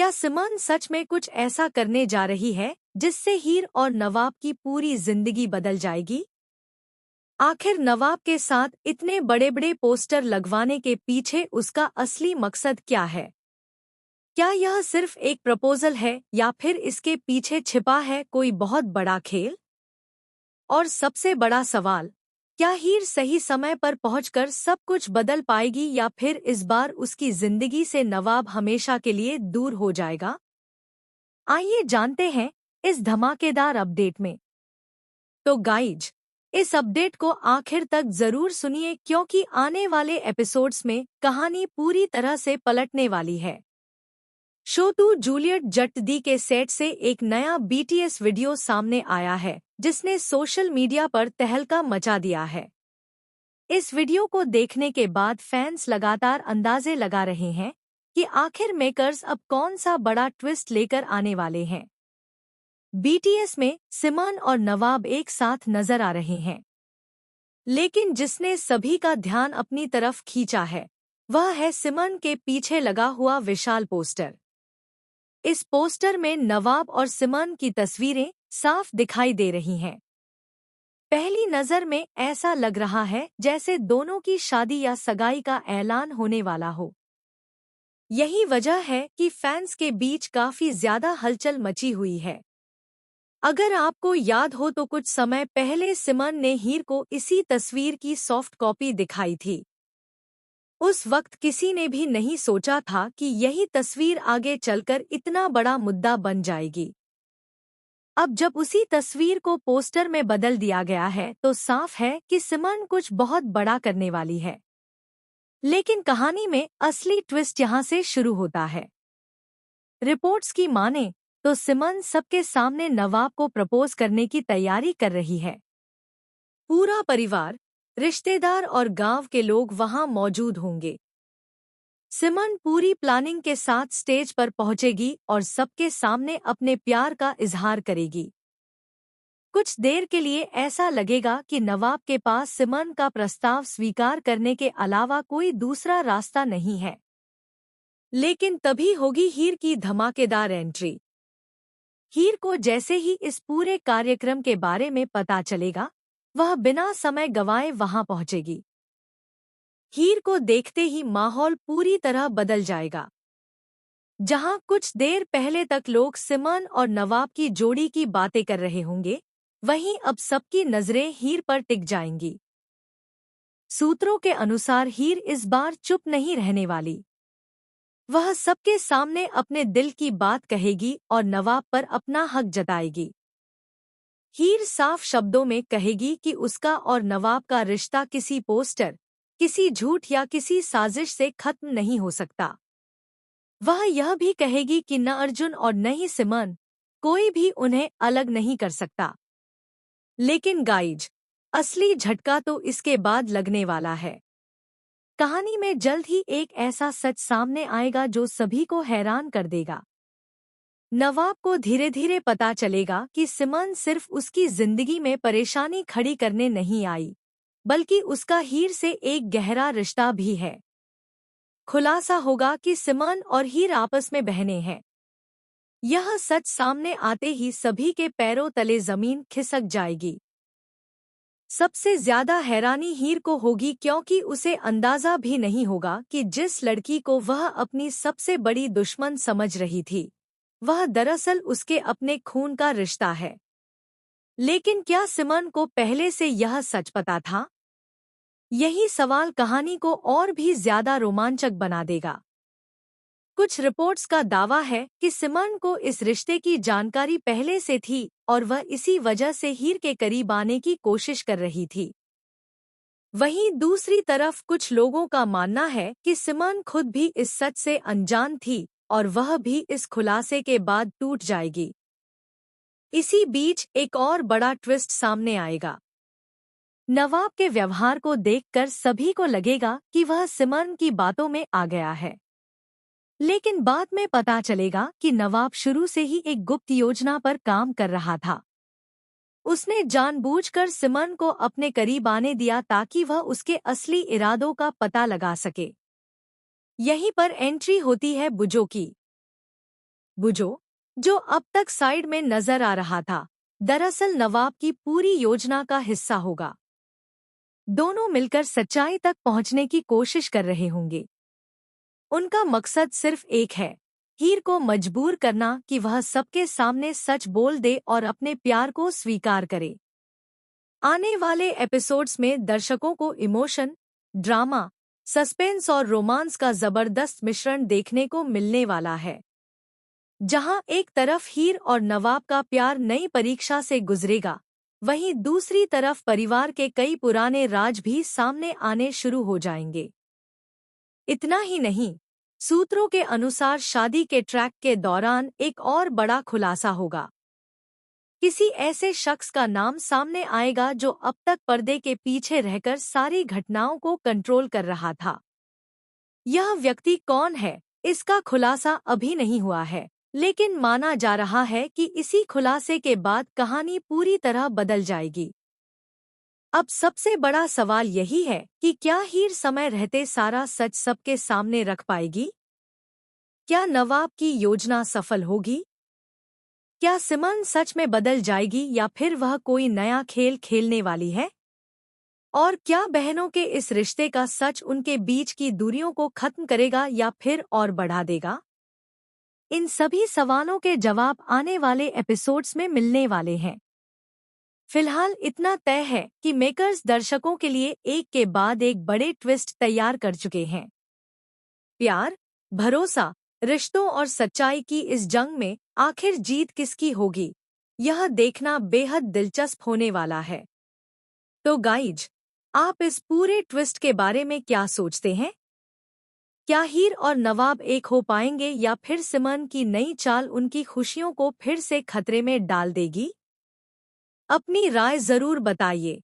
क्या सिमन सच में कुछ ऐसा करने जा रही है जिससे हीर और नवाब की पूरी जिंदगी बदल जाएगी? आखिर नवाब के साथ इतने बड़े बड़े पोस्टर लगवाने के पीछे उसका असली मकसद क्या है? क्या यह सिर्फ एक प्रपोजल है या फिर इसके पीछे छिपा है कोई बहुत बड़ा खेल? और सबसे बड़ा सवाल, क्या हीर सही समय पर पहुंचकर सब कुछ बदल पाएगी या फिर इस बार उसकी जिंदगी से नवाब हमेशा के लिए दूर हो जाएगा? आइए जानते हैं इस धमाकेदार अपडेट में। तो गाइज, इस अपडेट को आखिर तक जरूर सुनिए क्योंकि आने वाले एपिसोड्स में कहानी पूरी तरह से पलटने वाली है। शो 2 जूलियट जट दी के सेट से एक नया बीटीएस वीडियो सामने आया है जिसने सोशल मीडिया पर तहलका मचा दिया है। इस वीडियो को देखने के बाद फैंस लगातार अंदाजे लगा रहे हैं कि आखिर मेकर्स अब कौन सा बड़ा ट्विस्ट लेकर आने वाले हैं। बीटीएस में सिमन और नवाब एक साथ नजर आ रहे हैं, लेकिन जिसने सभी का ध्यान अपनी तरफ खींचा है वह है सिमन के पीछे लगा हुआ विशाल पोस्टर। इस पोस्टर में नवाब और सिमन की तस्वीरें साफ दिखाई दे रही हैं। पहली नजर में ऐसा लग रहा है जैसे दोनों की शादी या सगाई का ऐलान होने वाला हो। यही वजह है कि फैंस के बीच काफी ज्यादा हलचल मची हुई है। अगर आपको याद हो तो कुछ समय पहले सिमन ने हीर को इसी तस्वीर की सॉफ्ट कॉपी दिखाई थी। उस वक्त किसी ने भी नहीं सोचा था कि यही तस्वीर आगे चलकर इतना बड़ा मुद्दा बन जाएगी। अब जब उसी तस्वीर को पोस्टर में बदल दिया गया है तो साफ है कि सिमन कुछ बहुत बड़ा करने वाली है। लेकिन कहानी में असली ट्विस्ट यहाँ से शुरू होता है। रिपोर्ट्स की माने तो सिमन सबके सामने नवाब को प्रपोज करने की तैयारी कर रही है। पूरा परिवार, रिश्तेदार और गांव के लोग वहां मौजूद होंगे। सिमन पूरी प्लानिंग के साथ स्टेज पर पहुंचेगी और सबके सामने अपने प्यार का इजहार करेगी। कुछ देर के लिए ऐसा लगेगा कि नवाब के पास सिमन का प्रस्ताव स्वीकार करने के अलावा कोई दूसरा रास्ता नहीं है। लेकिन तभी होगी हीर की धमाकेदार एंट्री। हीर को जैसे ही इस पूरे कार्यक्रम के बारे में पता चलेगा, वह बिना समय गंवाए वहां पहुंचेगी। हीर को देखते ही माहौल पूरी तरह बदल जाएगा। जहां कुछ देर पहले तक लोग सिमन और नवाब की जोड़ी की बातें कर रहे होंगे, वहीं अब सबकी नजरें हीर पर टिक जाएंगी। सूत्रों के अनुसार हीर इस बार चुप नहीं रहने वाली। वह सबके सामने अपने दिल की बात कहेगी और नवाब पर अपना हक जताएगी। हीर साफ शब्दों में कहेगी कि उसका और नवाब का रिश्ता किसी पोस्टर, किसी झूठ या किसी साजिश से खत्म नहीं हो सकता। वह यह भी कहेगी कि न अर्जुन और न ही सिमन, कोई भी उन्हें अलग नहीं कर सकता। लेकिन गाइज, असली झटका तो इसके बाद लगने वाला है। कहानी में जल्द ही एक ऐसा सच सामने आएगा जो सभी को हैरान कर देगा। नवाब को धीरे धीरे पता चलेगा कि सिमन सिर्फ उसकी जिंदगी में परेशानी खड़ी करने नहीं आई, बल्कि उसका हीर से एक गहरा रिश्ता भी है। खुलासा होगा कि सिमन और हीर आपस में बहनें हैं। यह सच सामने आते ही सभी के पैरों तले जमीन खिसक जाएगी। सबसे ज्यादा हैरानी हीर को होगी क्योंकि उसे अंदाजा भी नहीं होगा कि जिस लड़की को वह अपनी सबसे बड़ी दुश्मन समझ रही थी, वह दरअसल उसके अपने खून का रिश्ता है। लेकिन क्या सिमन को पहले से यह सच पता था? यही सवाल कहानी को और भी ज्यादा रोमांचक बना देगा। कुछ रिपोर्ट्स का दावा है कि सिमन को इस रिश्ते की जानकारी पहले से थी और वह इसी वजह से हीर के करीब आने की कोशिश कर रही थी। वहीं दूसरी तरफ कुछ लोगों का मानना है कि सिमन खुद भी इस सच से अनजान थी और वह भी इस खुलासे के बाद टूट जाएगी। इसी बीच एक और बड़ा ट्विस्ट सामने आएगा। नवाब के व्यवहार को देखकर सभी को लगेगा कि वह सिमन की बातों में आ गया है। लेकिन बाद में पता चलेगा कि नवाब शुरू से ही एक गुप्त योजना पर काम कर रहा था। उसने जानबूझकर सिमन को अपने करीब आने दिया ताकि वह उसके असली इरादों का पता लगा सके। यहीं पर एंट्री होती है बुजो की। बुजो, जो अब तक साइड में नजर आ रहा था, दरअसल नवाब की पूरी योजना का हिस्सा होगा। दोनों मिलकर सच्चाई तक पहुंचने की कोशिश कर रहे होंगे। उनका मकसद सिर्फ एक है, हीर को मजबूर करना कि वह सबके सामने सच बोल दे और अपने प्यार को स्वीकार करे। आने वाले एपिसोड्स में दर्शकों को इमोशन, ड्रामा, सस्पेंस और रोमांस का जबरदस्त मिश्रण देखने को मिलने वाला है। जहां एक तरफ हीर और नवाब का प्यार नई परीक्षा से गुजरेगा, वहीं दूसरी तरफ परिवार के कई पुराने राज भी सामने आने शुरू हो जाएंगे। इतना ही नहीं, सूत्रों के अनुसार शादी के ट्रैक के दौरान एक और बड़ा खुलासा होगा। किसी ऐसे शख्स का नाम सामने आएगा जो अब तक पर्दे के पीछे रहकर सारी घटनाओं को कंट्रोल कर रहा था। यह व्यक्ति कौन है, इसका खुलासा अभी नहीं हुआ है, लेकिन माना जा रहा है कि इसी खुलासे के बाद कहानी पूरी तरह बदल जाएगी। अब सबसे बड़ा सवाल यही है कि क्या हीर समय रहते सारा सच सबके सामने रख पाएगी? क्या नवाब की योजना सफल होगी? क्या सिमन सच में बदल जाएगी या फिर वह कोई नया खेल खेलने वाली है? और क्या बहनों के इस रिश्ते का सच उनके बीच की दूरियों को खत्म करेगा या फिर और बढ़ा देगा? इन सभी सवालों के जवाब आने वाले एपिसोड्स में मिलने वाले हैं। फिलहाल इतना तय है कि मेकर्स दर्शकों के लिए एक के बाद एक बड़े ट्विस्ट तैयार कर चुके हैं। प्यार, भरोसा, रिश्तों और सच्चाई की इस जंग में आखिर जीत किसकी होगी, यह देखना बेहद दिलचस्प होने वाला है। तो गाइज, आप इस पूरे ट्विस्ट के बारे में क्या सोचते हैं? क्या हीर और नवाब एक हो पाएंगे या फिर सिमन की नई चाल उनकी खुशियों को फिर से खतरे में डाल देगी? अपनी राय जरूर बताइए।